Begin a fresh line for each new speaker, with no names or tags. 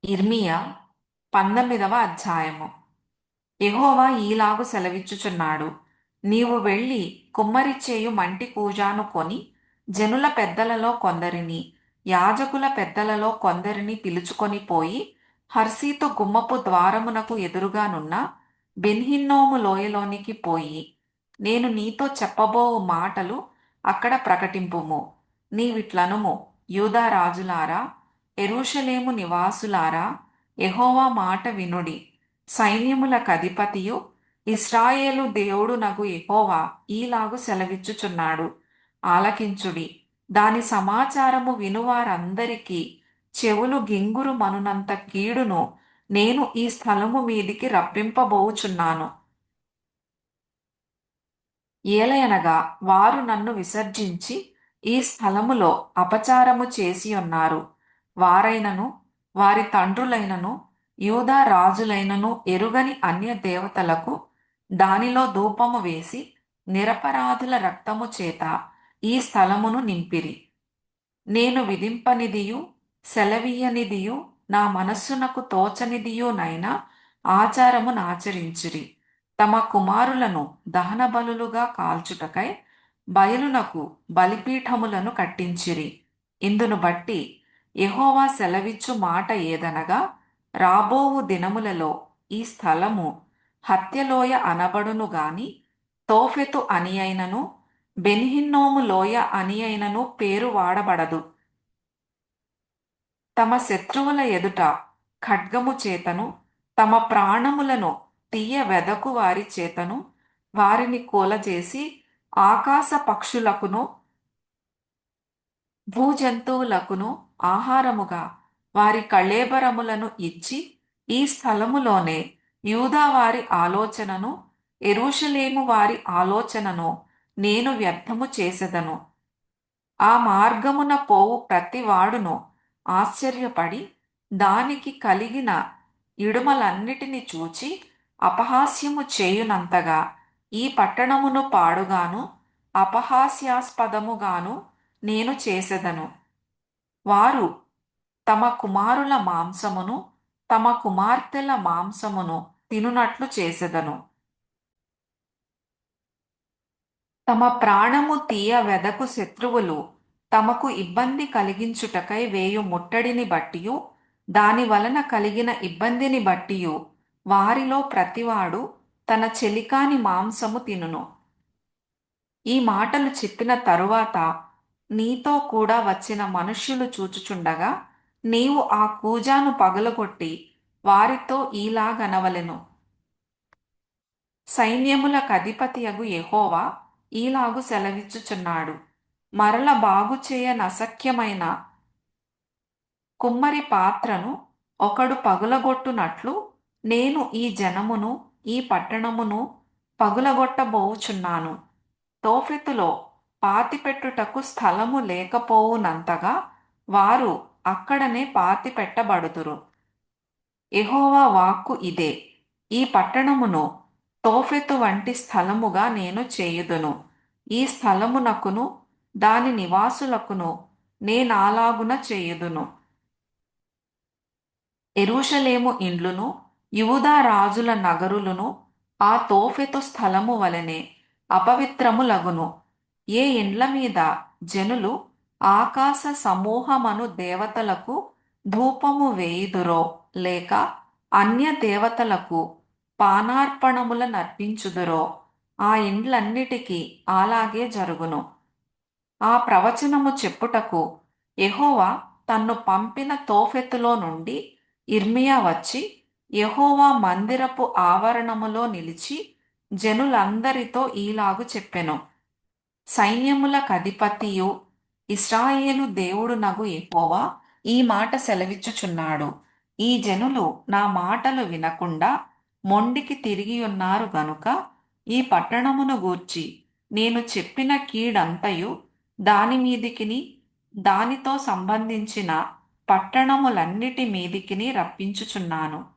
ఇర్మియా 19వ అధ్యాయము. యెహోవా ఈలాగు సెలవిచ్చుచున్నాడు. నీవు వెళ్ళి కుమ్మరి చేయు మంటి కూజాను కొని జనుల పెద్దలలో కొందరిని, యాజకుల పెద్దలలో కొందరిని పిలుచుకొని పోయి హర్సీతు గుమ్మపు ద్వారమునకు ఎదురుగానున్న బెన్హిన్నోము లోయలోనికి పోయి నేను నీతో చెప్పబోవు మాటలు అక్కడ ప్రకటింపుము. నీవిట్లనుము, యూదా రాజులారా, యెరూషలేము నివాసులారా, యెహోవా మాట వినుడి. సైన్యములకధిపతియు ఇశ్రాయేలు దేవుడునగు యెహోవా ఈలాగు సెలవిచ్చుచున్నాడు. ఆలకించుడి. దాని సమాచారము వినువారందరికీ చెవులు గింగురు మనునంత కీడును నేను ఈ స్థలము మీదికి రప్పింపబోచున్నాను. ఏలయనగా వారు నన్ను విసర్జించి ఈ స్థలములో అపచారము చేసియున్నారు. వారైనను వారి తండ్రులైనను యూదా రాజులైనను ఎరుగని అన్య దేవతలకు దానిలో ధూపము వేసి నిరపరాధుల రక్తము చేత ఈ స్థలమును నింపిరి. నేను విధింపనిదియు సెలవీయనిదియు నా మనస్సునకు తోచనిదియునైన ఆచారమునాచరించిరి. తమ కుమారులను దహన బలులుగా కాల్చుటకై బయలునకు బలిపీఠములను కట్టించిరి. ఇందును బట్టి యెహోవా సెలవిచ్చు మాట ఏదనగా, రాబోవు దినములలో ఈ స్థలము హత్యలోయ అనబడును గాని తోఫెతు అని అయినను బెన్హిన్నోము లోయ అని అయినను పేరు వాడబడదు. తమ శత్రువుల ఎదుట ఖడ్గము చేతను తమ ప్రాణములను తీయ వెదకు వారి చేతను వారిని కూలజేసి ఆకాశ పక్షులకును భూజంతువులకును ఆహారముగా వారి కళేబరములను ఇచ్చి ఈ స్థలములోనే యూదా వారి ఆలోచనను యెరూషలేము వారి ఆలోచనను నేను వ్యర్థము చేసెదను. ఆ మార్గమున పోవు ప్రతివాడును ఆశ్చర్యపడి దానికి కలిగిన ఇడుమలన్నిటిని చూచి అపహాస్యము చేయునంతగా ఈ పట్టణమును పాడుగాను అపహాస్యాస్పదముగాను నేను చేసెదను. వారు తమ కుమారుల మాంసమును తమ కుమార్తెల మాంసమును తినునట్లు చేసెదను. తమ ప్రాణము తీయ వెదకు శత్రువులు తమకు ఇబ్బంది కలిగించుటకై వేయు ముట్టడిని బట్టియు దాని వలన కలిగిన ఇబ్బందిని బట్టియు వారిలో ప్రతివాడు తన చెలికాని మాంసము తినును. ఈ మాటలు చెప్పిన తరువాత నీతో కూడా వచ్చిన మనుష్యులు చూచుచుండగా నీవు ఆ కూజాను పగలగొట్టి వారితో ఈలాగనవలెను. సైన్యములకధిపతియగు యెహోవా ఈలాగు సెలవిచ్చుచున్నాడు. మరల బాగుచేయ నశక్యమైన కుమ్మరి పాత్రను ఒకడు పగులగొట్టునట్లు నేను ఈ జనమును ఈ పట్టణమును పగులగొట్టబోచున్నాను. తోఫెతులో పాతిపెట్టుటకు స్థలము లేకపోవునంతగా వారు అక్కడనే పాతిపెట్టబడుదురు. యెహోవా వాక్కు ఇదే. ఈ పట్టణమును తోఫెతు వంటి స్థలముగా నేను చేయుదును. ఈ స్థలమునకును దాని నివాసులకును నేనాలాగున చేయుదును. యెరూషలేము ఇండ్లును యూదా రాజుల నగరులను ఆ తోఫెతు స్థలము వలెనే అపవిత్రములగును. ఏ ఇండ్ల మీద జనులు ఆకాశ సమూహమను దేవతలకు ధూపము వేయుదురో లేక అన్య దేవతలకు పానార్పణముల నర్పించుదురో ఆ ఇండ్లన్నిటికీ అలాగే జరుగును. ఆ ప్రవచనము చెప్పుటకు యెహోవా తన్ను పంపిన తోఫెతులో నుండి ఇర్మియా వచ్చి యెహోవా మందిరపు ఆవరణములో నిలిచి జనులందరితో ఈలాగు చెప్పెను. సైన్యములకధిపతియు ఇశ్రాయేలు దేవుడునగు యెహోవా ఈ మాట సెలవిచ్చుచున్నాడు. ఈ జనులు నా మాటలు వినకుండా మొండికి తిరిగియున్నారు గనుక ఈ పట్టణమును గూర్చి నేను చెప్పిన కీడంతయు దాని మీదికిని దానితో సంబంధించిన పట్టణములన్నిటి మీదికిని రప్పించుచున్నాను.